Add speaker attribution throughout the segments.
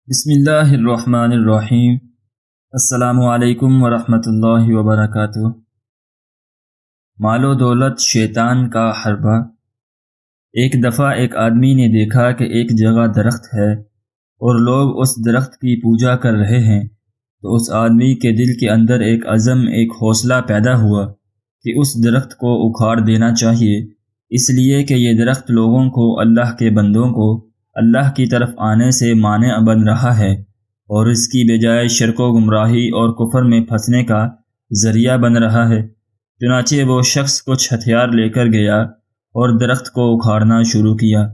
Speaker 1: بسم اللہ الرحمن الرحیم۔ السلام علیکم ورحمۃ اللہ وبرکاتہ۔ مال و دولت شیطان کا حربہ۔ ایک دفعہ ایک آدمی نے دیکھا کہ ایک جگہ درخت ہے اور لوگ اس درخت کی پوجا کر رہے ہیں، تو اس آدمی کے دل کے اندر ایک عزم، ایک حوصلہ پیدا ہوا کہ اس درخت کو اکھاڑ دینا چاہیے، اس لیے کہ یہ درخت لوگوں کو، اللہ کے بندوں کو اللہ کی طرف آنے سے مانع بن رہا ہے اور اس کی بجائے شرک و گمراہی اور کفر میں پھنسنے کا ذریعہ بن رہا ہے۔ چنانچہ وہ شخص کچھ ہتھیار لے کر گیا اور درخت کو اکھاڑنا شروع کیا۔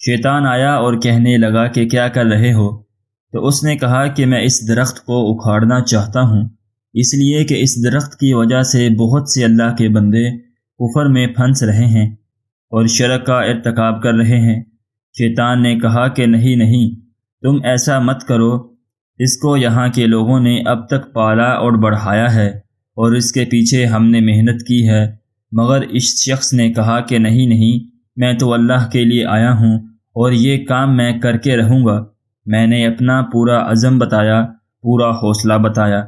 Speaker 1: شیطان آیا اور کہنے لگا کہ کیا کر رہے ہو؟ تو اس نے کہا کہ میں اس درخت کو اکھاڑنا چاہتا ہوں، اس لیے کہ اس درخت کی وجہ سے بہت سے اللہ کے بندے کفر میں پھنس رہے ہیں اور شرک کا ارتکاب کر رہے ہیں۔ شیطان نے کہا کہ نہیں، تم ایسا مت کرو، اس کو یہاں کے لوگوں نے اب تک پالا اور بڑھایا ہے اور اس کے پیچھے ہم نے محنت کی ہے۔ مگر اس شخص نے کہا کہ نہیں، میں تو اللہ کے لیے آیا ہوں اور یہ کام میں کر کے رہوں گا۔ میں نے اپنا پورا عزم بتایا، پورا حوصلہ بتایا۔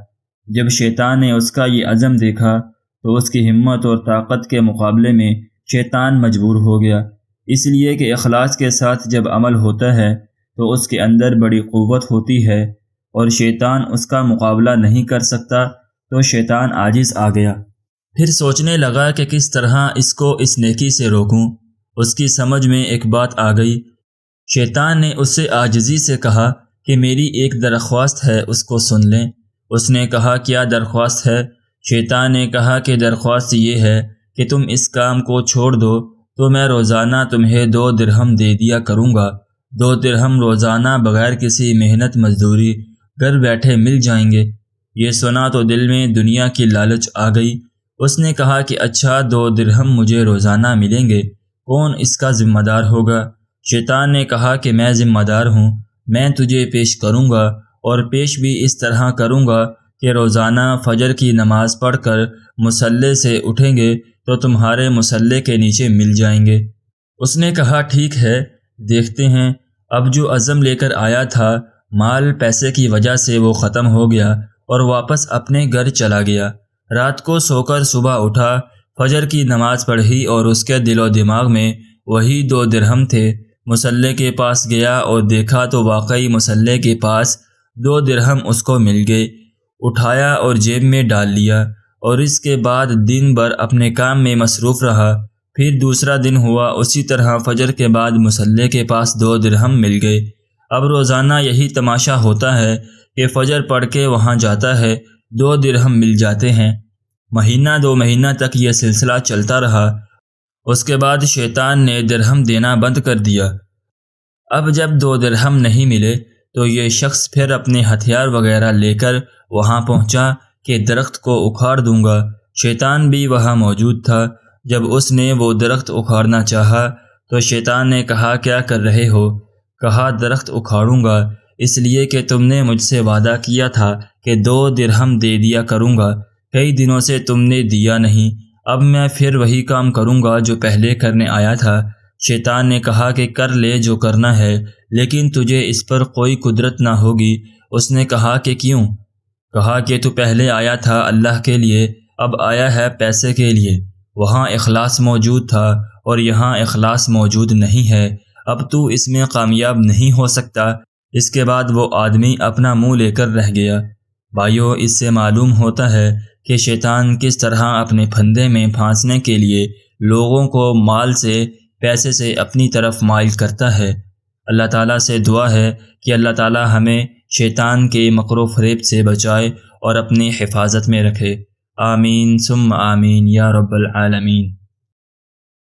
Speaker 1: جب شیطان نے اس کا یہ عزم دیکھا تو اس کی ہمت اور طاقت کے مقابلے میں شیطان مجبور ہو گیا، اس لیے کہ اخلاص کے ساتھ جب عمل ہوتا ہے تو اس کے اندر بڑی قوت ہوتی ہے اور شیطان اس کا مقابلہ نہیں کر سکتا، تو شیطان عاجز آ گیا۔ پھر سوچنے لگا کہ کس طرح اس کو اس نیکی سے روکوں۔ اس کی سمجھ میں ایک بات آ گئی۔ شیطان نے اس سے عاجزی سے کہا کہ میری ایک درخواست ہے، اس کو سن لیں۔ اس نے کہا کیا درخواست ہے؟ شیطان نے کہا کہ درخواست یہ ہے کہ تم اس کام کو چھوڑ دو تو میں روزانہ تمہیں 2 درہم دے دیا کروں گا۔ 2 درہم روزانہ بغیر کسی محنت مزدوری گھر بیٹھے مل جائیں گے۔ یہ سنا تو دل میں دنیا کی لالچ آ گئی۔ اس نے کہا کہ اچھا 2 درہم مجھے روزانہ ملیں گے، کون اس کا ذمہ دار ہوگا؟ شیطان نے کہا کہ میں ذمہ دار ہوں، میں تجھے پیش کروں گا، اور پیش بھی اس طرح کروں گا کہ روزانہ فجر کی نماز پڑھ کر مصلی سے اٹھیں گے تو تمہارے مصلی کے نیچے مل جائیں گے۔ اس نے کہا ٹھیک ہے، دیکھتے ہیں۔ اب جو عزم لے کر آیا تھا، مال پیسے کی وجہ سے وہ ختم ہو گیا اور واپس اپنے گھر چلا گیا۔ رات کو سو کر صبح اٹھا، فجر کی نماز پڑھی اور اس کے دل و دماغ میں وہی 2 درہم تھے۔ مصلی کے پاس گیا اور دیکھا تو واقعی مصلی کے پاس 2 درہم اس کو مل گئے۔ اٹھایا اور جیب میں ڈال لیا اور اس کے بعد دن بھر اپنے کام میں مصروف رہا۔ پھر دوسرا دن ہوا، اسی طرح فجر کے بعد مصلی کے پاس 2 درہم مل گئے۔ اب روزانہ یہی تماشا ہوتا ہے کہ فجر پڑھ کے وہاں جاتا ہے، 2 درہم مل جاتے ہیں۔ مہینہ 2 مہینہ تک یہ سلسلہ چلتا رہا۔ اس کے بعد شیطان نے درہم دینا بند کر دیا۔ اب جب 2 درہم نہیں ملے تو یہ شخص پھر اپنے ہتھیار وغیرہ لے کر وہاں پہنچا کہ درخت کو اکھاڑ دوں گا۔ شیطان بھی وہاں موجود تھا۔ جب اس نے وہ درخت اکھاڑنا چاہا تو شیطان نے کہا کیا کر رہے ہو؟ کہا درخت اکھاڑوں گا، اس لیے کہ تم نے مجھ سے وعدہ کیا تھا کہ 2 درہم دے دیا کروں گا، کئی دنوں سے تم نے دیا نہیں، اب میں پھر وہی کام کروں گا جو پہلے کرنے آیا تھا۔ شیطان نے کہا کہ کر لے جو کرنا ہے، لیکن تجھے اس پر کوئی قدرت نہ ہوگی۔ اس نے کہا کہ کیوں؟ کہا کہ تو پہلے آیا تھا اللہ کے لیے، اب آیا ہے پیسے کے لیے۔ وہاں اخلاص موجود تھا اور یہاں اخلاص موجود نہیں ہے، اب تو اس میں کامیاب نہیں ہو سکتا۔ اس کے بعد وہ آدمی اپنا منہ لے کر رہ گیا۔ بھائیو، اس سے معلوم ہوتا ہے کہ شیطان کس طرح اپنے پھندے میں پھانسنے کے لیے لوگوں کو مال سے، پیسے سے اپنی طرف مائل کرتا ہے۔ اللہ تعالیٰ سے دعا ہے کہ اللہ تعالیٰ ہمیں شیطان کے مکر و فریب سے بچائے اور اپنی حفاظت میں رکھے۔ آمین ثم آمین یا رب العالمین۔